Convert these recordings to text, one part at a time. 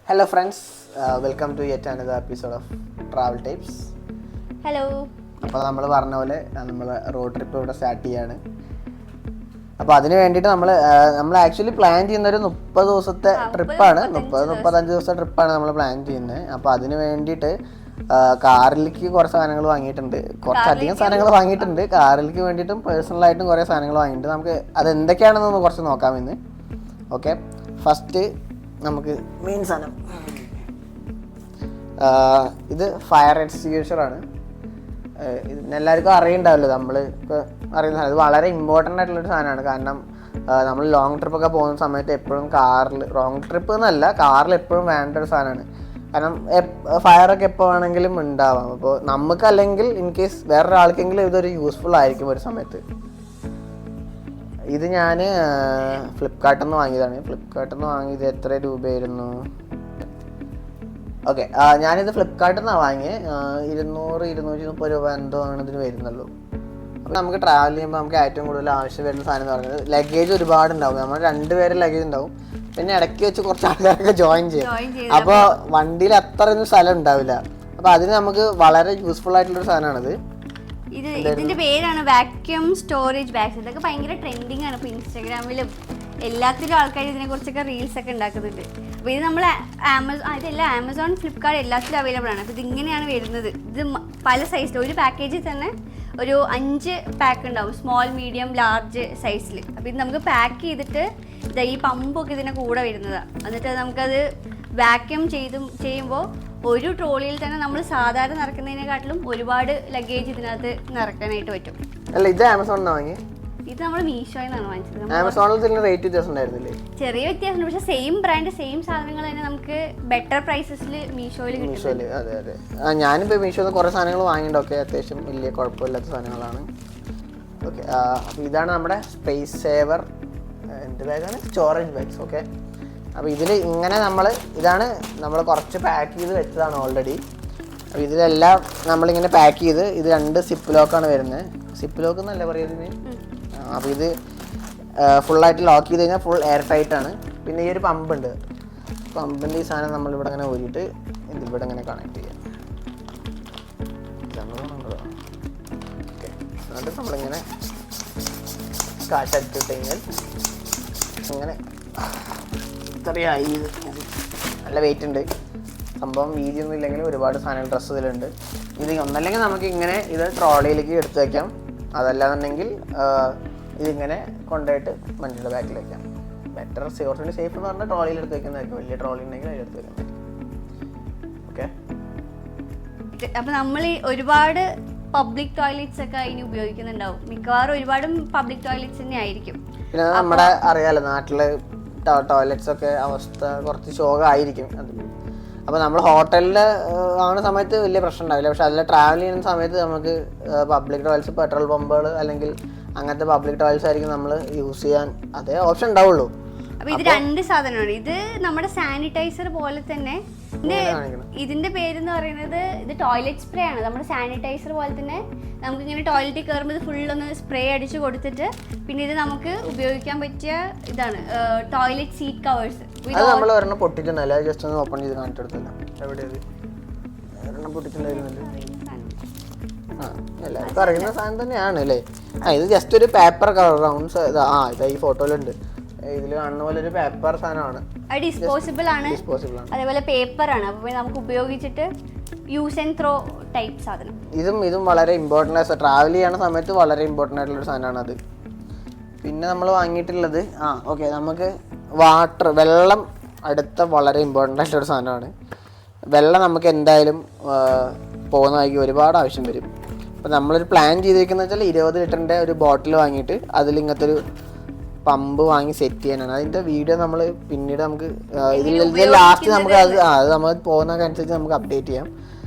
Hello friends, welcome to yet another episode of Travel Tapes. Hello. അപ്പോൾ നമ്മൾ പറഞ്ഞ പോലെ നമ്മൾ റോഡ് ട്രിപ്പ് ഇവിടെ സ്റ്റാർട്ട് ചെയ്യാണ്. അപ്പോൾ അതിന് വേണ്ടിയിട്ട് നമ്മൾ ആക്ച്വലി പ്ലാൻ ചെയ്യുന്ന ഒരു 30 ദിവസത്തെ ട്രിപ്പാണ്. 35 ദിവസത്തെ ട്രിപ്പാണ് നമ്മൾ പ്ലാൻ ചെയ്യുന്നത്. അപ്പോൾ അതിന് വേണ്ടിയിട്ട് കാറിലേക്ക് കുറേ സാധനങ്ങൾ വാങ്ങിയിട്ടുണ്ട്, കുറച്ചധികം സാധനങ്ങൾ വാങ്ങിയിട്ടുണ്ട്. കാറിലേക്ക് വേണ്ടിയിട്ടും പേഴ്സണലായിട്ടും കുറേ സാധനങ്ങൾ വാങ്ങിയിട്ടുണ്ട്. നമുക്ക് അത് എന്തൊക്കെയാണെന്നൊന്ന് കുറച്ച് നോക്കാം ഇന്ന്. ഓക്കെ, ഫസ്റ്റ് നമുക്ക് മെയിൻ സാധനം ഇത് ഫയർ എക്സ്റ്റിങ്ക്വിഷറാണ്. ഇത് എല്ലാവർക്കും അറിയുണ്ടാവല്ലോ, നമ്മൾ ഇപ്പോൾ അറിയുന്ന സാധനം. ഇത് വളരെ ഇമ്പോർട്ടൻ്റ് ആയിട്ടുള്ളൊരു സാധനമാണ്. കാരണം നമ്മൾ ലോങ് ട്രിപ്പൊക്കെ പോകുന്ന സമയത്ത് എപ്പോഴും കാറിൽ, ലോങ് ട്രിപ്പ് എന്നല്ല, കാറിൽ എപ്പോഴും വേണ്ട ഒരു സാധനമാണ്. കാരണം ഫയറൊക്കെ എപ്പോൾ വേണമെങ്കിലും ഉണ്ടാവാം. അപ്പോൾ നമുക്കല്ലെങ്കിൽ ഇൻ കേസ് വേറൊരാൾക്കെങ്കിലും ഇതൊരു യൂസ്ഫുൾ ആയിരിക്കും ഒരു സമയത്ത്. ഇത് ഞാൻ ഫ്ലിപ്കാർട്ടിൽ നിന്ന് വാങ്ങിയതാണ്. ഫ്ലിപ്കാർട്ടിൽ നിന്ന് വാങ്ങിയത് എത്ര രൂപയായിരുന്നു? ഓക്കെ, ഞാനിത് ഫ്ലിപ്കാർട്ടിൽ നിന്നാണ് വാങ്ങിയത്. 200-230 രൂപ എന്തോ ആണ് ഇതിന് വരുന്നുള്ളൂ. അപ്പോൾ നമുക്ക് ട്രാവൽ ചെയ്യുമ്പോൾ നമുക്ക് ഏറ്റവും കൂടുതൽ ആവശ്യം വരുന്ന സാധനം എന്ന് പറയുന്നത് ലഗേജ് ഒരുപാടുണ്ടാവും. നമ്മൾ 2 പേര് ലഗേജ് ഉണ്ടാവും, പിന്നെ ഇടയ്ക്ക് വെച്ച് കുറച്ച് ആൾക്കാരൊക്കെ ജോയിൻ ചെയ്യും. അപ്പോൾ വണ്ടിയിൽ അത്രയൊന്നും സ്ഥലം ഉണ്ടാവില്ല. അപ്പോൾ അതിന് നമുക്ക് വളരെ യൂസ്ഫുൾ ആയിട്ടുള്ളൊരു സാധനമാണിത്. ഇതിന്റെ പേരാണ് വാക്യൂം സ്റ്റോറേജ് ബാഗ്സ്. ഇതൊക്കെ ഭയങ്കര ട്രെൻഡിങ് ആണ്. ഇപ്പോൾ ഇൻസ്റ്റാഗ്രാമിലും എല്ലാത്തിലും ആൾക്കാർ ഇതിനെ കുറിച്ചൊക്കെ റീൽസ് ഒക്കെ ഉണ്ടാക്കുന്നുണ്ട്. അപ്പോൾ ഇത് നമ്മൾ ഇതെല്ലാം ആമസോൺ, ഫ്ലിപ്കാർട്ട് എല്ലാത്തിലും അവൈലബിൾ ആണ്. അപ്പോൾ ഇതിങ്ങനെയാണ് വരുന്നത്. ഇത് പല സൈസിൽ, ഒരു പാക്കേജിൽ തന്നെ ഒരു 5 പാക്ക് ഉണ്ടാവും, സ്മോൾ, മീഡിയം, ലാർജ് സൈസിൽ. അപ്പോൾ ഇത് നമുക്ക് പാക്ക് ചെയ്തിട്ട് ഈ പമ്പൊക്കെ ഇതിൻ്റെ കൂടെ വരുന്നതാണ്. എന്നിട്ട് നമുക്കത് വാക്യൂം ചെയ്യുമ്പോൾ ഒരു ട്രോളിയിൽ തന്നെ നമ്മൾ സാധാരണ നിറക്കുന്നതിനെക്കാട്ടിലും ഒരുപാട് ലഗേജ് ഇതിനകത്ത് നിറക്കാനായിട്ട് പറ്റും. അല്ല, ഇത് ആമസോണിൽ നിന്നാണ് വാങ്ങിയത്? ഇത് നമ്മൾ മീഷോയിൽ നിന്നാണ് വാങ്ങിച്ചത്. ആമസോണിൽ റേറ്റ് വ്യത്യാസം ഉണ്ടായിരുന്നില്ലേ? ചെറിയ വ്യത്യാസമുണ്ട്, പക്ഷേ സെയിം ബ്രാൻഡ്, സെയിം സാധനങ്ങൾ തന്നെ നമുക്ക് ബെറ്റർ പ്രൈസസിൽ മീഷോയിൽ കിട്ടും. അതെ അതെ, ഞാനിപ്പോൾ മീഷോയിൽ കുറേ സാധനങ്ങൾ വാങ്ങിയിട്ടൊക്കെ അത്യാവശ്യം വലിയ കുഴപ്പമില്ലാത്ത സാധനങ്ങളാണ്. ഓക്കെ, അപ്പോൾ ഇതാണ് നമ്മുടെ സ്പേസ് സേവർ. എന്ത് ബാഗാണ്? Storage bags. ഓക്കെ, അപ്പോൾ ഇതിൽ ഇങ്ങനെ ഇതാണ് നമ്മൾ കുറച്ച് പാക്ക് ചെയ്ത് വെച്ചതാണ് ഓൾറെഡി. അപ്പോൾ ഇതിലെല്ലാം നമ്മളിങ്ങനെ പാക്ക് ചെയ്ത്, ഇത് 2 സിപ്പ് ലോക്കാണ് വരുന്നത്. സിപ്പ് ലോക്ക് എന്നല്ല പറയുന്നത്. അപ്പോൾ ഇത് ഫുള്ളായിട്ട് ലോക്ക് ചെയ്ത് കഴിഞ്ഞാൽ ഫുൾ എയർ ടൈറ്റ് ആണ്. പിന്നെ ഈ ഒരു പമ്പുണ്ട്. പമ്പിൻ്റെ ഈ സാധനം നമ്മളിവിടെ ഇങ്ങനെ ഊരിയിട്ട് ഇതിവിടെ ഇങ്ങനെ കണക്ട് ചെയ്യാം. ഓക്കെ, എന്നിട്ട് നമ്മളിങ്ങനെ കാറ്റടിച്ചിട്ട് കഴിഞ്ഞാൽ ഇങ്ങനെ ഇത്രയായി. നല്ല വെയിറ്റ് ഉണ്ട് സംഭവം. വീതിയൊന്നും ഇല്ലെങ്കിലും ഒരുപാട് സാധനങ്ങൾ ഡ്രസ്സ് ഇതിലുണ്ട്. ഇത് ഒന്നല്ലെങ്കിൽ നമുക്ക് ഇങ്ങനെ ഇത് ട്രോളിയിലേക്ക് എടുത്ത് വയ്ക്കാം, അതല്ലാന്നുണ്ടെങ്കിൽ ഇതിങ്ങനെ കൊണ്ടുപോയിട്ട് വണ്ടിയുടെ ബാക്കിൽ വയ്ക്കാം. ബെറ്റർ കുറച്ചുകൂടി സേഫ് എന്ന് പറഞ്ഞാൽ ട്രോളിയിൽ എടുത്ത് വയ്ക്കുന്നതായിരിക്കും. വലിയ ട്രോളി ഉണ്ടെങ്കിൽ അതിലെടുത്ത് വയ്ക്കാൻ പറ്റും. ഓക്കെ, അപ്പോൾ നമ്മൾ ഒരുപാട് പബ്ലിക് ടോയ്ലറ്റ്സ് ഒക്കെ അതിന് ഉപയോഗിക്കുന്നുണ്ടാവും. മിക്കവാറും ഒരുപാട് പബ്ലിക് ടോയ്ലറ്റ്സ് തന്നെ ആയിരിക്കും. പിന്നെ നമ്മുടെ അറിയാലോ, നാട്ടില് ടോയ്ലറ്റ്സ് ഒക്കെ അവസ്ഥ കുറച്ച് ശോകമായിരിക്കും. അപ്പോൾ നമ്മൾ ഹോട്ടലിൽ ആവുന്ന സമയത്ത് വലിയ പ്രശ്നം ഉണ്ടാവില്ല. പക്ഷെ അതിൽ ട്രാവൽ ചെയ്യുന്ന സമയത്ത് നമുക്ക് പബ്ലിക് ടോയ്ലറ്റ്സ്, പെട്രോൾ പമ്പുകൾ അല്ലെങ്കിൽ അങ്ങനത്തെ പബ്ലിക് ടോയ്ലറ്റ്സ് ആയിരിക്കും നമ്മൾ യൂസ് ചെയ്യാൻ അതേ ഓപ്ഷൻ ഉണ്ടാവുള്ളൂ. അപ്പോൾ ഇത് 2 സാധനമാണ്. ഇത് നമ്മുടെ സാനിറ്റൈസർ പോലെ തന്നെ. ഇതിന്റെ പേരെന്ന് പറയുന്നത്, ഇത് ടോയ്ലറ്റ് സ്പ്രേ ആണ്. നമ്മുടെ സാനിറ്റൈസർ പോലെ തന്നെ നമുക്ക് ഇങ്ങനെ ടോയ്ലറ്റിൽ കയറുമ്പോൾ ഇത് ഫുള്ളൊന്ന് സ്പ്രേ അടിച്ച് കൊടുത്തിട്ട്, പിന്നെ ഇത് നമുക്ക് ഉപയോഗിക്കാൻ പറ്റിയ ഇതാണ് ടോയ്ലറ്റ് സീറ്റ് കവേഴ്സ്. അത് നമ്മൾ ഒരെണ്ണം പൊട്ടിച്ചിട്ടുണ്ടല്ലോ, ജസ്റ്റ് ഒന്ന് ഓപ്പൺ ചെയ്ത് കാണിച്ചു കൊടുത്തില്ല. എവിടെയത് ഒരെണ്ണം പൊട്ടിച്ചിട്ടുണ്ടായിരുന്നല്ലോ. എല്ലാവർക്കും അറിയുന്ന സാധനം തന്നെയാണ് അല്ലേ? ഇത് ജസ്റ്റ് ഒരു പേപ്പർ റൗണ്ട്സ്. ഇതാ ഈ ഫോട്ടോയിലുണ്ട്. ഇതിൽ കാണുന്ന പോലെ ഒരു പേപ്പർ സാധനമാണ്. ഡിസ്പോസിബിൾ ആണ്, അതേപോലെ പേപ്പർ ആണ്. അപ്പോൾ നമുക്ക് ഉപയോഗിച്ചിട്ട് യൂസ് ആൻഡ് ത്രോ ടൈപ്പ് സാധനം. ഇതും വളരെ ഇമ്പോർട്ടൻ്റ്, ട്രാവൽ ചെയ്യുന്ന സമയത്ത് വളരെ ഇമ്പോർട്ടൻ്റ് ആയിട്ടുള്ളൊരു സാധനമാണ് അത്. പിന്നെ നമ്മൾ വാങ്ങിയിട്ടുള്ളത് ഓക്കെ, നമുക്ക് വെള്ളം അടുത്ത വളരെ ഇമ്പോർട്ടൻ്റ് ആയിട്ടുള്ളൊരു സാധനമാണ്. വെള്ളം നമുക്ക് എന്തായാലും പോകുന്ന വഴിക്ക് ഒരുപാട് ആവശ്യം വരും. അപ്പോൾ നമ്മളൊരു പ്ലാൻ ചെയ്തിരിക്കുന്നത് വെച്ചാൽ 20 ലിറ്ററിൻ്റെ ഒരു ബോട്ടിൽ വാങ്ങിയിട്ട് അതിൽ ഇങ്ങനത്തെ ഒരു പമ്പ് വാങ്ങി സെറ്റ് ചെയ്യാനാണ്. അതിൻ്റെ വീഡിയോ നമ്മൾ പിന്നീട് നമുക്ക് ഇതിൽ ലാസ്റ്റ് നമുക്ക് അത് നമ്മൾ പോകുന്നതനുസരിച്ച് നമുക്ക് അപ്ഡേറ്റ് ചെയ്യാം.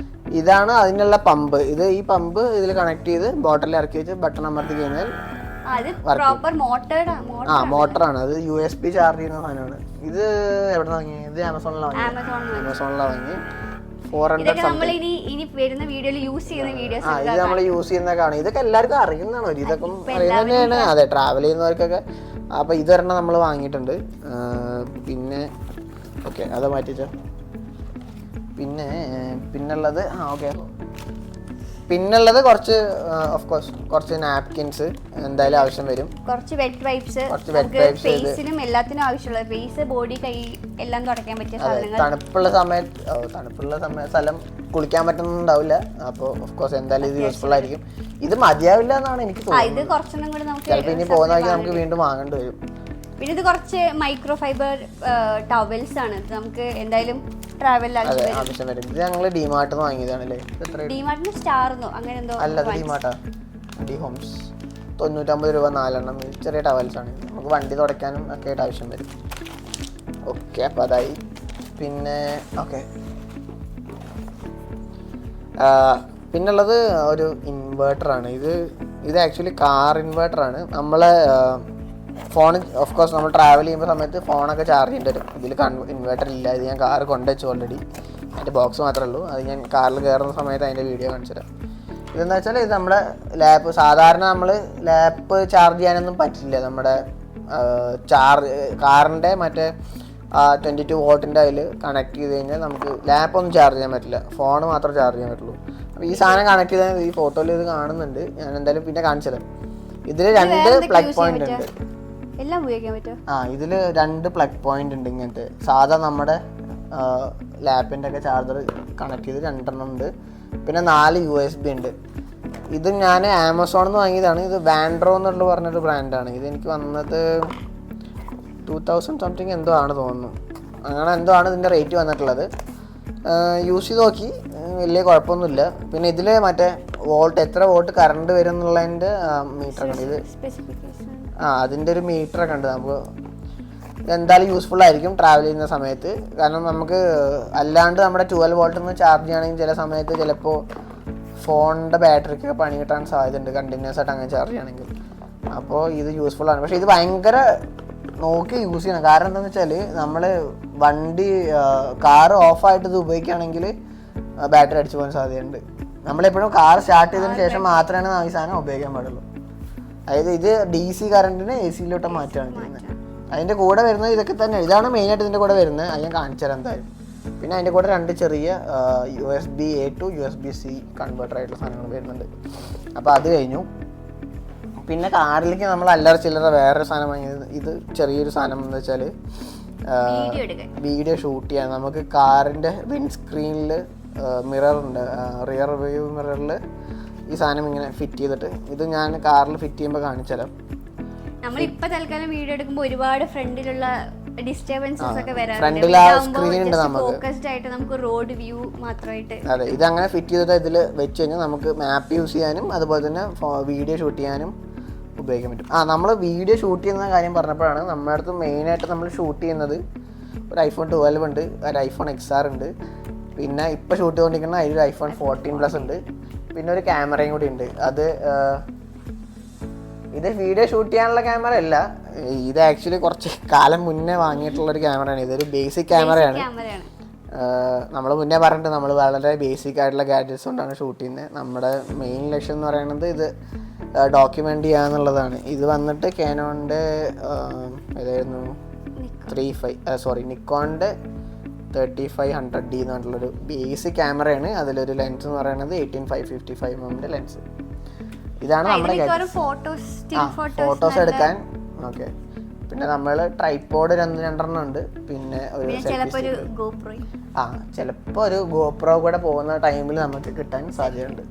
ഇതാണ് അതിനുള്ള പമ്പ്. ഈ പമ്പ് ഇതിൽ കണക്ട് ചെയ്ത് ബോട്ടിൽ ഇറക്കി വെച്ച് ബട്ടൺ അമർത്തി കഴിഞ്ഞാൽ മോട്ടറാണ്. അത് USB ചാർജ് ചെയ്യുന്ന സാധനമാണ്. ഇത് എവിടെ നിന്ന് വാങ്ങി? ഇത് ആമസോണിലാണ് വാങ്ങി. 400 ഇത് നമ്മൾ യൂസ് ചെയ്യുന്നതൊക്കെയാണ്. ഇതൊക്കെ എല്ലാവർക്കും അറിയുന്നതാണ്, ഇതൊക്കെ അറിയുന്നത് തന്നെയാണ്. അതെ, ട്രാവൽ ചെയ്യുന്നവർക്കൊക്കെ. അപ്പോൾ ഇതൊരെണ്ണം നമ്മൾ വാങ്ങിയിട്ടുണ്ട്. പിന്നെ ഓക്കെ, അത് മാറ്റിച്ചോ. പിന്നുള്ളത് ഓക്കെ, പിന്നുള്ളത് കുറച്ച് ഓഫ് കോഴ്സ് കുറച്ച് നാപ്കിൻസ് എന്തായാലും ആവശ്യം വരും. കുറച്ച് വെറ്റ് വൈപ്സ്, ഫേസിനും എല്ലാത്തിനും ആവശ്യമുള്ള ഫേസ്, ബോഡി, കൈ എല്ലാം തുടയ്ക്കാൻ പറ്റിയ സാധനങ്ങൾ. തണുപ്പുള്ള സ്ഥലം കുളിക്കാൻ പറ്റുന്നുണ്ടാവില്ല. അപ്പോൾ ഓഫ് കോഴ്സ് എന്തായാലും ഇത് യൂസ്ഫുൾ ആയിരിക്കും. ഇത് മതിയാവില്ല എന്നാണ് എനിക്ക് തോന്നുന്നത്. ഇത് കുറച്ചൊന്നും കൂടി നമുക്ക് ചിലപ്പോൾ ഇനി പോകുന്ന വഴിക്ക് നമുക്ക് വീണ്ടും വാങ്ങേണ്ടി വരും. പിന്നെ ഇത് കുറച്ച് മൈക്രോ ഫൈബർ ടവൽസ് ആണ്. നമുക്ക് എന്തായാലും ട്രാവൽ ആവശ്യം വരും. ഇത് ഞങ്ങൾ ഡിമാർട്ടിൽ നിന്ന് വാങ്ങിയതാണല്ലേ. ഡിമാർട്ടിന് സ്റ്റാർന്നോ അങ്ങനെ എന്തോ അല്ല, ഡിമാർട്ടാ, ഡി ഹോംസ്. 99 രൂപ 4 എണ്ണം. ചെറിയ ടവൽസ് ആണ്. നമുക്ക് വണ്ടി തുടയ്ക്കാനും ഒക്കെ ആയിട്ട് ആവശ്യം വരും. ഓക്കെ, അപ്പോൾ അതായി. പിന്നെ ഓക്കെ, പിന്നുള്ളത് ഒരു ഇൻവേർട്ടറാണ്. ഇത് ആക്ച്വലി കാർ ഇൻവേർട്ടറാണ്. നമ്മളെ ഫോൺ ഓഫ് കോഴ്സ് നമ്മൾ ട്രാവൽ ചെയ്യുമ്പോൾ സമയത്ത് ഫോണൊക്കെ ചാർജ് ചെയ്യേണ്ടി വരും. ഇതിൽ ഇൻവേർട്ടർ ഇല്ല. ഇത് ഞാൻ കാർ കൊണ്ടുവച്ചു ഓൾറെഡി. അതിൻ്റെ ബോക്സ് മാത്രമേ ഉള്ളൂ. അത് ഞാൻ കാറിൽ കയറുന്ന സമയത്ത് അതിൻ്റെ വീഡിയോ കാണിച്ചു തരാം. ഇതെന്താ വെച്ചാൽ ഇത് നമ്മുടെ സാധാരണ നമ്മൾ ലാപ്പ് ചാർജ് ചെയ്യാനൊന്നും പറ്റില്ല. നമ്മുടെ കാറിൻ്റെ മറ്റേ 22 വോട്ടിൻ്റെ അതിൽ കണക്ട് ചെയ്ത് കഴിഞ്ഞാൽ നമുക്ക് ലാപ്പൊന്നും ചാർജ് ചെയ്യാൻ പറ്റില്ല. ഫോൺ മാത്രമേ ചാർജ് ചെയ്യാൻ പറ്റുള്ളൂ. അപ്പോൾ ഈ സാധനം കണക്ട് ചെയ്താൽ ഈ ഫോട്ടോയിൽ ഇത് കാണുന്നുണ്ട്. ഞാൻ എന്തായാലും പിന്നെ കാണിച്ചു തരാം. ഇതിൽ 2 പ്ലഗ് പോയിന്റ് ഉണ്ട്. എല്ലാം ഉപയോഗിക്കാൻ പറ്റും. ഇതിൽ 2 പ്ലഗ് പോയിന്റ് ഉണ്ട്. ഇങ്ങനത്തെ സാധാ നമ്മുടെ ലാപ്പിൻ്റെ ഒക്കെ ചാർജർ കണക്ട് ചെയ്ത് 2 എണ്ണം ഉണ്ട്. പിന്നെ 4 USB ഉണ്ട്. ഇത് ഞാൻ ആമസോണിൽ നിന്ന് വാങ്ങിയതാണ്. ഇത് വാൻഡ്രോ എന്നുള്ള പറഞ്ഞൊരു ബ്രാൻഡാണ്. ഇത് എനിക്ക് വന്നത് 2000 സംതിങ് എന്തോ ആണ് തോന്നുന്നു. അങ്ങനെ എന്തോ ആണ് ഇതിൻ്റെ റേറ്റ് വന്നിട്ടുള്ളത്. യൂസ് ചെയ്ത് നോക്കി, വലിയ കുഴപ്പമൊന്നുമില്ല. പിന്നെ ഇതിൽ മറ്റേ എത്ര വോൾട്ട് കറണ്ട് വരും എന്നുള്ളതിൻ്റെ മീറ്ററൊക്കെ ഉണ്ട്. അതിൻ്റെ ഒരു മീറ്ററൊക്കെ ഉണ്ട്. നമുക്ക് എന്തായാലും യൂസ്ഫുൾ ആയിരിക്കും ട്രാവൽ ചെയ്യുന്ന സമയത്ത്. കാരണം നമുക്ക് അല്ലാണ്ട് നമ്മുടെ 12 വോൾട്ടിൽ നിന്ന് ചാർജ് ചെയ്യുകയാണെങ്കിൽ ചില സമയത്ത് ചിലപ്പോൾ ഫോണിൻ്റെ ബാറ്ററിക്കൊക്കെ പണി കിട്ടാൻ സാധ്യതയുണ്ട്, കണ്ടിന്യൂസ് ആയിട്ട് അങ്ങനെ ചാർജ് ചെയ്യണമെങ്കിൽ. അപ്പോൾ ഇത് യൂസ്ഫുൾ ആണ്. പക്ഷേ ഇത് ഭയങ്കര നോക്കി യൂസ് ചെയ്യണം. കാരണം എന്താണെന്ന് വെച്ചാൽ നമ്മൾ കാർ ഓഫായിട്ട് ഇത് ഉപയോഗിക്കുകയാണെങ്കിൽ ബാറ്ററി അടിച്ചു പോകാൻ സാധ്യതയുണ്ട്. നമ്മളെപ്പോഴും കാർ സ്റ്റാർട്ട് ചെയ്തതിന് ശേഷം മാത്രമേ ഈ സാധനം ഉപയോഗിക്കാൻ പാടുള്ളൂ. അതായത് ഇത് DC കറണ്ടിന് AC-ലോട്ട് മാറ്റുകയാണ് ചെയ്യുന്നത്. അതിൻ്റെ കൂടെ വരുന്നത് ഇതൊക്കെ തന്നെ. ഇതാണ് മെയിനായിട്ട് ഇതിൻ്റെ കൂടെ വരുന്നത്. അത് ഞാൻ കാണിച്ചു തരാം എന്തായാലും. പിന്നെ അതിൻ്റെ കൂടെ 2 ചെറിയ USB-A to USB-C കൺവേർട്ടർ ആയിട്ടുള്ള സാധനങ്ങൾ വരുന്നുണ്ട്. അപ്പോൾ അത് കഴിഞ്ഞു. പിന്നെ കാറിലേക്ക് നമ്മൾ അല്ലറ ചില്ലറ വേറൊരു സാധനം വാങ്ങിയത്. ഇത് ചെറിയൊരു സാധനം എന്ന് വെച്ചാൽ വീഡിയോ ഷൂട്ട് ചെയ്യാൻ. നമുക്ക് കാറിൻ്റെ വിൻസ്ക്രീനിൽ മിററുണ്ട്, റിയർ വ്യൂ മിററിൽ ഈ സാധനം ഇങ്ങനെ ഫിറ്റ് ചെയ്തിട്ട്, ഇത് ഞാൻ കാറിൽ ഫിറ്റ് ചെയ്യുമ്പോൾ കാണിച്ചു തരാം. നമ്മളിപ്പോൾ തൽക്കാലം വീഡിയോ എടുക്കുമ്പോൾ ഒരുപാട് ഫ്രണ്ടിലുള്ള ഡിസ്റ്റർബൻസസ് ഒക്കെ ഫ്രണ്ടിൽ ആ സ്ക്രീൻ ഉണ്ട്. നമുക്ക് റോഡ് വ്യൂ മാത്രമായിട്ട് അതെ, ഇത് അങ്ങനെ ഫിറ്റ് ചെയ്തിട്ട് ഇതിൽ വെച്ച് കഴിഞ്ഞാൽ നമുക്ക് മാപ്പ് യൂസ് ചെയ്യാനും അതുപോലെ തന്നെ വീഡിയോ ഷൂട്ട് ചെയ്യാനും ഉപയോഗിക്കാൻ പറ്റും. നമ്മൾ വീഡിയോ ഷൂട്ട് ചെയ്യുന്ന കാര്യം പറഞ്ഞപ്പോഴാണ് നമ്മുടെ അടുത്ത് മെയിനായിട്ട് നമ്മൾ ഷൂട്ട് ചെയ്യുന്നത് ഒരു iPhone 12 ഉണ്ട്, ഒരു iPhone XR ഉണ്ട്, പിന്നെ ഇപ്പോൾ ഷൂട്ട് ചെയ്തുകൊണ്ടിരിക്കുന്ന അതിലൊരു iPhone 14 Plus ഉണ്ട്, പിന്നെ ഒരു ക്യാമറയും കൂടി ഉണ്ട്. ഇത് വീഡിയോ ഷൂട്ട് ചെയ്യാനുള്ള ക്യാമറ അല്ല, ഇത് ആക്ച്വലി കുറച്ച് കാലം മുന്നേ വാങ്ങിയിട്ടുള്ളൊരു ക്യാമറയാണ്. ഇതൊരു ബേസിക് ക്യാമറയാണ്. നമ്മൾ മുന്നേ പറഞ്ഞിട്ട് നമ്മൾ വളരെ ബേസിക് ആയിട്ടുള്ള ഗാഡ്ജറ്റ്സ് കൊണ്ടാണ് ഷൂട്ട് ചെയ്യുന്നത്. നമ്മുടെ മെയിൻ ലക്ഷ്യം എന്ന് പറയുന്നത് ഇത് ഡോക്യുമെൻ്റ് ചെയ്യുക എന്നുള്ളതാണ്. ഇത് വന്നിട്ട് കാനോണിൻ്റെ ഏതായിരുന്നു നിക്കോണിൻ്റെ 3500D എന്ന് പറഞ്ഞിട്ടുള്ളൊരു ബേസിക് ക്യാമറയാണ്. അതിലൊരു ലെൻസ് എന്ന് പറയുന്നത് 18-5-55mm ലെൻസ്. ഇതാണ് നമ്മുടെ ഫോട്ടോസ് എടുക്കാൻ. ഓക്കെ, പിന്നെ നമ്മൾ ട്രൈപോഡ് 2 ഉണ്ട്. പിന്നെ ചിലപ്പോൾ ഒരു ഗോപ്രോ കൂടെ പോകുന്ന ടൈമിൽ നമുക്ക് കിട്ടാൻ സാധ്യതയുണ്ട്.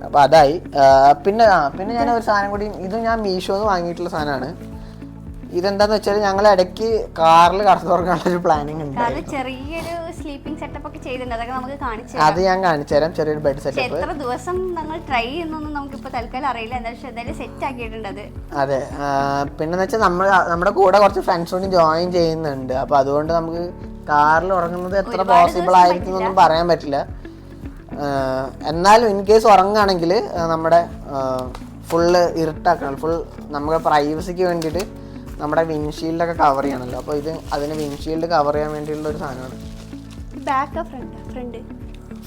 അപ്പോൾ അതായി. പിന്നെ ഞാൻ ഒരു സാധനം കൂടി, ഇത് ഞാൻ മീഷോന്ന് വാങ്ങിയിട്ടുള്ള സാധനമാണ്. ഇതെന്താന്ന് വെച്ചാൽ ഞങ്ങൾ ഇടയ്ക്ക് കാറിൽ കടന്നു തുറക്കാനുള്ളൊരു പ്ലാനിങ് ഉണ്ട്. ചെറിയൊരു സ്ലീപ്പിംഗ് സെറ്റപ്പ് ഒക്കെ ചെയ്തിട്ടുണ്ട്. അതൊക്കെ നമുക്ക് അത് ഞാൻ കാണിച്ചു തരാം. ചെറിയൊരു ബെഡ് സെറ്റപ്പ്. എത്ര ദിവസം നമ്മൾ ട്രൈ ചെയ്യുന്നൊന്നും നമുക്കിപ്പോൾ തൽക്കാലം അറിയില്ല. എന്തായാലും സെറ്റ് ആക്കിയിട്ടുണ്ട് അത്. അതെ, പിന്നെന്ന് വെച്ചാൽ നമ്മുടെ കൂടെ കുറച്ച് ഫ്രണ്ട്സ് കൂടി ജോയിൻ ചെയ്യുന്നുണ്ട്. അപ്പോൾ അതുകൊണ്ട് നമുക്ക് കാറിൽ ഉറങ്ങുന്നത് എത്ര പോസിബിൾ ആയിരിക്കും എന്നൊന്നും പറയാൻ പറ്റില്ല. എന്നാലും ഇൻ കേസ് ഉറങ്ങുകയാണെങ്കിൽ നമ്മുടെ ഫുള്ള് ഇരുട്ടാക്കണം. ഫുൾ നമ്മുടെ പ്രൈവസിക്ക് വേണ്ടിയിട്ട് നമ്മുടെ വിൻഷീൽഡൊക്കെ കവർ ചെയ്യണമല്ലോ. അപ്പോൾ അതിന് വിൻഷീൽഡ് കവർ ചെയ്യാൻ വേണ്ടിയുള്ള ഒരു സാധനമാണ്.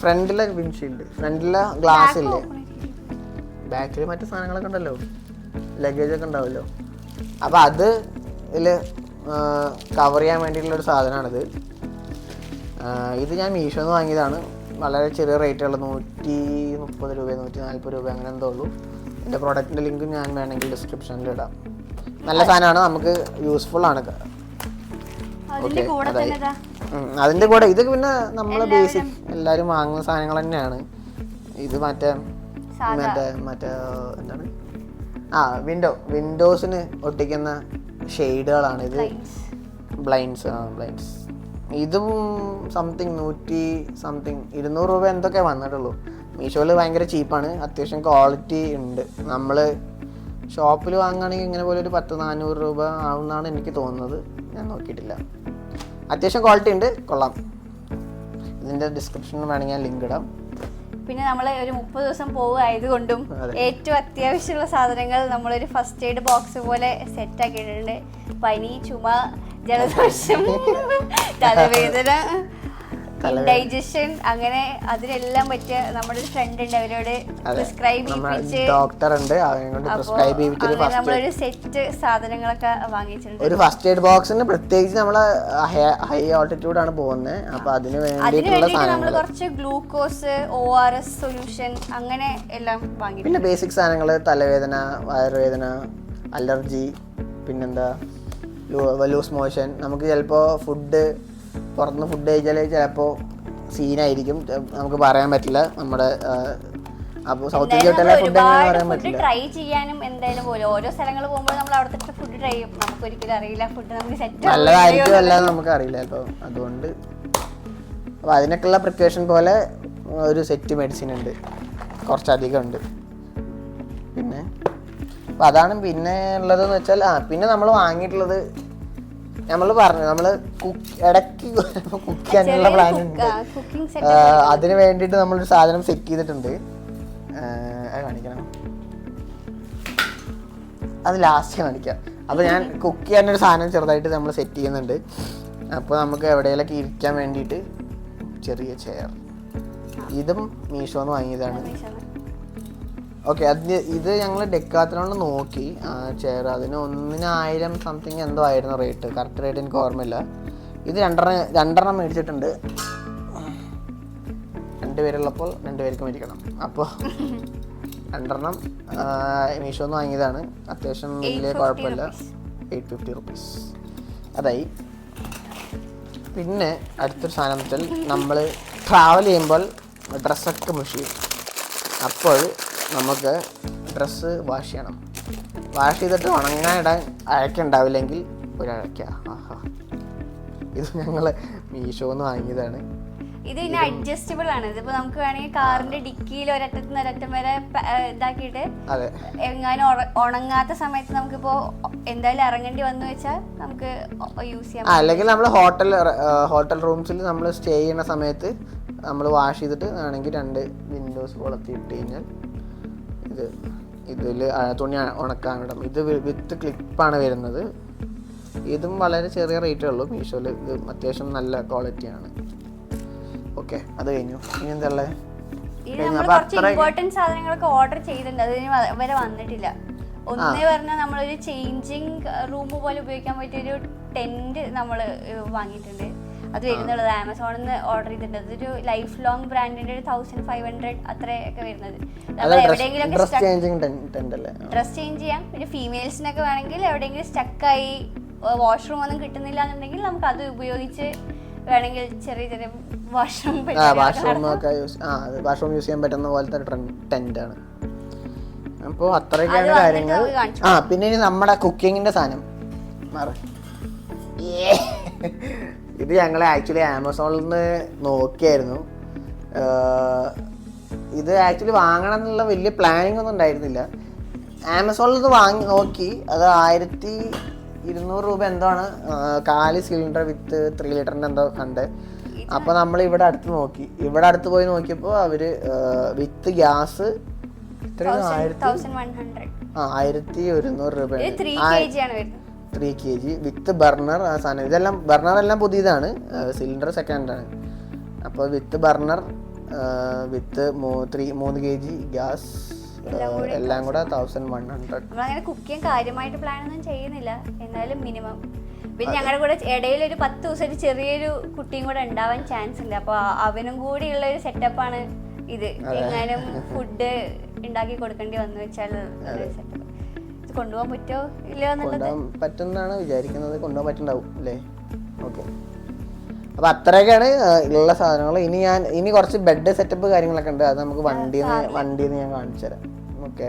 ഫ്രണ്ടിലെ വിൻഷീൽഡ്, ഫ്രണ്ടിലെ ഗ്ലാസ് ഇല്ലേ, ബാക്കിൽ മറ്റു സാധനങ്ങളൊക്കെ ഉണ്ടല്ലോ, ലഗേജൊക്കെ ഉണ്ടാവുമല്ലോ. അപ്പോൾ അത് ഇതിൽ കവർ ചെയ്യാൻ വേണ്ടിയിട്ടുള്ളൊരു സാധനമാണിത്. ഇത് ഞാൻ മീഷോന്ന് വാങ്ങിയതാണ്. വളരെ ചെറിയ റേറ്റുള്ള 130 രൂപ 140 രൂപ അങ്ങനെ എന്തോ ഉള്ളൂ. എൻ്റെ പ്രോഡക്റ്റിൻ്റെ ലിങ്ക് ഞാൻ വേണമെങ്കിൽ ഡിസ്ക്രിപ്ഷനിൽ ഇടാം. നല്ല സാധനമാണ്, നമുക്ക് യൂസ്ഫുൾ ആണ്. അതിൻ്റെ കൂടെ ഇത് പിന്നെ നമ്മൾ ബേസിക് എല്ലാവരും വാങ്ങുന്ന സാധനങ്ങൾ തന്നെയാണ്. ഇത് മറ്റേ എന്താണ് വിൻഡോസിന് ഒട്ടിക്കുന്ന ഷെയ്ഡുകളാണ് ഇത്. ബ്ലൈൻഡ്സ് ഇതും സംതിങ് 200 രൂപ എന്തൊക്കെ വന്നിട്ടുള്ളൂ. മീഷോയിൽ ഭയങ്കര ചീപ്പാണ്, അത്യാവശ്യം ക്വാളിറ്റി ഉണ്ട്. നമ്മൾ ഷോപ്പിൽ വാങ്ങുകയാണെങ്കിൽ ഇങ്ങനെ പോലെ ഒരു 100-400 രൂപ ആവുമെന്നാണ് എനിക്ക് തോന്നുന്നത്. ഞാൻ നോക്കിയിട്ടില്ല. അത്യാവശ്യം ക്വാളിറ്റി ഉണ്ട്, കൊള്ളാം. ഇതിൻ്റെ ഡിസ്ക്രിപ്ഷനിൽ വേണമെങ്കിൽ ഞാൻ ലിങ്ക് ഇടാം. പിന്നെ നമ്മൾ ഒരു 30 ദിവസം പോവുകയായതുകൊണ്ടും ഏറ്റവും അത്യാവശ്യമുള്ള സാധനങ്ങൾ നമ്മളൊരു ഫസ്റ്റ് എയ്ഡ് ബോക്സ് പോലെ സെറ്റ് ആക്കിയിട്ടുണ്ട്. പനി, ചുമ, ജലദോഷം, തലവേദന, ഇൻഡൈജഷൻ, അങ്ങനെ അതിനെല്ലാം പറ്റിയ നമ്മുടെ ഒരു ഫ്രണ്ട് ഉണ്ട്, അവരോട് പ്രിസ്ക്രൈബ് ചെയ്യിപ്പിച്ച് നമ്മളൊരു സെറ്റ് സാധനങ്ങളൊക്കെ വാങ്ങിച്ചിട്ടുണ്ട്. ഒരു ഫസ്റ്റ് എയ്ഡ് ബോക്സിന് പ്രത്യേകിച്ച് നമ്മൾ ഹൈ ഓൾട്ടിറ്റ്യൂഡ് ആണ് പോകുന്നത്. അപ്പൊ അതിന് വേണ്ടിയിട്ട് നമ്മൾ കുറച്ച് ഗ്ലൂക്കോസ്, ORS സൊല്യൂഷൻ അങ്ങനെ എല്ലാം വാങ്ങി. പിന്നെ ബേസിക് സാധനങ്ങൾ, തലവേദന, വയറുവേദന, അലർജി, പിന്നെന്താ ലൂസ് മോഷൻ. നമുക്ക് ചിലപ്പോൾ പുറത്തുനിന്ന് ഫുഡ് കഴിച്ചാൽ ചിലപ്പോൾ സീനായിരിക്കും, നമുക്ക് പറയാൻ പറ്റില്ല. നമ്മുടെ അപ്പോൾ സൗത്ത് ഇന്ത്യയിലെ ഫുഡ് പറയാൻ പറ്റില്ല. ട്രൈ ചെയ്യാനും എന്തായാലും പോലെ ഓരോ സ്ഥലങ്ങൾ പോകുമ്പോൾ നമ്മൾ അവിടുത്തെ ഫുഡ് ട്രൈ ചെയ്യും. നമുക്ക് ഒരിക്കലും അറിയില്ല ഫുഡ് നമുക്ക് സെറ്റ് നല്ലതായിരിക്കും അല്ലാതെ നമുക്ക് അറിയില്ല. അപ്പോൾ അതുകൊണ്ട് അപ്പോൾ അതിനൊക്കെയുള്ള പ്രിക്കോഷൻ പോലെ ഒരു സെറ്റ് മെഡിസിൻ ഉണ്ട്, കുറച്ചധികം ഉണ്ട്. പിന്നെ അപ്പോൾ അതാണ്. പിന്നെ ഉള്ളതെന്ന് വെച്ചാൽ പിന്നെ നമ്മൾ വാങ്ങിയിട്ടുള്ളത് നമ്മൾ പറഞ്ഞു, നമ്മൾ ഇടയ്ക്ക് കുക്ക് ചെയ്യാനുള്ള പ്ലാൻ ഉണ്ട്. അതിന് വേണ്ടിയിട്ട് നമ്മളൊരു സാധനം സെറ്റ് ചെയ്തിട്ടുണ്ട്. കാണിക്കണം, അത് ലാസ്റ്റ് കാണിക്കാം. അപ്പോൾ ഞാൻ കുക്ക് ചെയ്യാനൊരു സാധനം ചെറുതായിട്ട് നമ്മൾ സെറ്റ് ചെയ്യുന്നുണ്ട്. അപ്പോൾ നമുക്ക് എവിടെയെങ്കിലൊക്കെ ഇരിക്കാൻ വേണ്ടിയിട്ട് ചെറിയ ചെയർ. ഇതും മീഷോന്ന് വാങ്ങിയതാണ്. ഓക്കെ, ഇത് ഞങ്ങൾ ഡെക്കാത്തലോണ്ട് നോക്കി ചെയർ. അതിന് 1000 സംതിങ് എന്തോ ആയിരുന്നു റേറ്റ്. കറക്റ്റ് റേറ്റ് എനിക്ക് ഓർമ്മയില്ല. ഇത് രണ്ടെണ്ണം മേടിച്ചിട്ടുണ്ട്. 2 പേരുള്ളപ്പോൾ 2 പേർക്ക് മേടിക്കണം. അപ്പോൾ 2 മീഷോന്ന് വാങ്ങിയതാണ്. അത്യാവശ്യം വലിയ കുഴപ്പമില്ല. 850 റുപ്പീസ് അതായി. പിന്നെ അടുത്തൊരു സാധനം വെച്ചാൽ നമ്മൾ ട്രാവൽ ചെയ്യുമ്പോൾ ഡ്രസ്സൊക്കെ മുഷിയും. അപ്പോൾ നമുക്ക് ഡ്രസ്സ് വാഷ് ചെയ്യണം. വാഷ് ചെയ്തിട്ട് ഉണങ്ങാനിടാൻ അഴക്കുണ്ടാവില്ലെങ്കിൽ ഒരഴക്ക. ഇത് ഞങ്ങൾ മീഷോന്ന് വാങ്ങിയതാണ്. ഇത് പിന്നെ അഡ്ജസ്റ്റബിൾ ആണ്. ഇതിപ്പോ നമുക്ക് വേണമെങ്കിൽ കാറിന്റെ ഡിക്കിയിൽ ഒരറ്റത്തുനിന്ന് ഒരറ്റം വരെ ഇതാക്കിയിട്ട് എങ്ങാനും ഉണങ്ങാത്ത സമയത്ത് നമുക്കിപ്പോ എന്തായാലും ഇറങ്ങേണ്ടി വന്നു വെച്ചാൽ നമുക്ക് യൂസ് ചെയ്യാം. അല്ലെങ്കിൽ നമ്മൾ ഹോട്ടൽ റൂംസിൽ നമ്മൾ സ്റ്റേ ചെയ്യുന്ന സമയത്ത് നമ്മൾ വാഷ് ചെയ്തിട്ട് ആണെങ്കിൽ 2 വിൻഡോസ് വളർത്തി ഇട്ട് കഴിഞ്ഞാൽ ഇതിൽ തുണി ഉണക്കാനിടും. ഇത് വിത്ത് ക്ലിപ്പാണ് വരുന്നത്. ഇതും വളരെ ചെറിയ റേറ്റേ ഉള്ളൂ മീഷോയിൽ. ഇത് അത്യാവശ്യം നല്ല ക്വാളിറ്റിയാണ്. ഓക്കെ, അത് കഴിഞ്ഞു. ഇനി എന്താ ഉള്ളത്? ഇമ്പോർട്ടന്റ് സാധനങ്ങളൊക്കെ ഓർഡർ ചെയ്തിട്ടുണ്ട്, അതിന് വരെ വന്നിട്ടില്ല. ഒന്ന് പറഞ്ഞാൽ നമ്മളൊരു ചേഞ്ചിങ് റൂം പോലെ ഉപയോഗിക്കാൻ പറ്റിയൊരു ടെന്റ് നമ്മൾ വാങ്ങിയിട്ടുണ്ട്. അത് വരുന്നുള്ളത് ആമസോണിൽ നിന്ന് ഓർഡർ ചെയ്തിട്ടുണ്ട്. അതൊരു ലൈഫ് ലോങ് ബ്രാൻഡിന്റെ 1500 അത്രയൊക്കെ വരുന്നത്. നമ്മൾ എവിടെയെങ്കിലും ഡ്രസ് ചേഞ്ച് ചെയ്യാം. പിന്നെ ഫീമെയിൽസിനൊക്കെ വേണമെങ്കിൽ എവിടെയെങ്കിലും സ്റ്റക്കായി വാഷ്റൂം ഒന്നും കിട്ടുന്നില്ല എന്നുണ്ടെങ്കിൽ നമുക്ക് അത് ഉപയോഗിച്ച് വേണമെങ്കിൽ ചെറിയ ചെറിയ വാഷ്റൂം യൂസ് ചെയ്യാൻ പറ്റുന്ന പോലത്തെ ടെന്റ് ആണ്. അപ്പോൾ അത്രയൊക്കെയാണ് കാര്യങ്ങൾ. പിന്നെ ഇനി നമ്മുടെ കുക്കിങ്ങിന്റെ സാധനം ഇത് ഞങ്ങൾ ആക്ച്വലി ആമസോണിൽ നിന്ന് നോക്കിയായിരുന്നു. ഇത് ആക്ച്വലി വാങ്ങണം എന്നുള്ള വലിയ പ്ലാനിങ് ഒന്നും ഉണ്ടായിരുന്നില്ല. ആമസോണിൽ നിന്ന് നോക്കി. അത് 1200 രൂപ എന്തോ ആണ്. 4 സിലിണ്ടർ വിത്ത് 3 ലിറ്ററിൻ്റെ എന്തോ കണ്ട്. അപ്പോൾ നമ്മൾ ഇവിടെ അടുത്ത് നോക്കി. ഇവിടെ അടുത്ത് പോയി നോക്കിയപ്പോൾ അവർ വിത്ത് ഗ്യാസ് 1100 രൂപ, 3 kg വിത്ത് ബർണർ. ആ സാധനം ഇതെല്ലാം ബർണറെല്ലാം പുതിയതാണ്, സിലിണ്ടർ സെക്കൻഡ് ആണ്. അപ്പോൾ വിത്ത് ബർണർ വിത്ത് 3 kg ഗ്യാസ് എല്ലാം കൂടെ 1100. നമ്മളങ്ങനെ കുക്ക് ചെയ്യാൻ കാര്യമായിട്ട് പ്ലാൻ ഒന്നും ചെയ്യുന്നില്ല, എന്നാലും മിനിമം പിന്നെ ഞങ്ങളുടെ കൂടെ ഇടയിൽ ഒരു 10 ദിവസം ഒരു ചെറിയൊരു കുട്ടിയും കൂടെ ഉണ്ടാവാൻ ചാൻസ് ഉണ്ട്. അപ്പൊ അവനും കൂടിയുള്ള ഒരു സെറ്റപ്പാണ് ഇത്. എങ്ങാനും ഫുഡ് ഉണ്ടാക്കി കൊടുക്കേണ്ടി വന്നു വെച്ചാൽ സെറ്റപ്പ് ഇത് കൊണ്ടുപോകാൻ പറ്റുമോ ഇല്ലയോ എന്നുള്ളത് പറ്റുന്നാണ് വിചാരിക്കുന്നത്. കൊണ്ടുപോകാൻ പറ്റുണ്ടാവും അല്ലേ? ഓക്കെ, അപ്പൊ അത്രയൊക്കെയാണ് ഉള്ള സാധനങ്ങൾ. ഇനി കുറച്ച് ബെഡ് സെറ്റപ്പ് കാര്യങ്ങളൊക്കെ ഉണ്ട്. അത് നമുക്ക് വണ്ടിന്ന് ഞാൻ കാണിച്ചു തരാം. ഓക്കെ.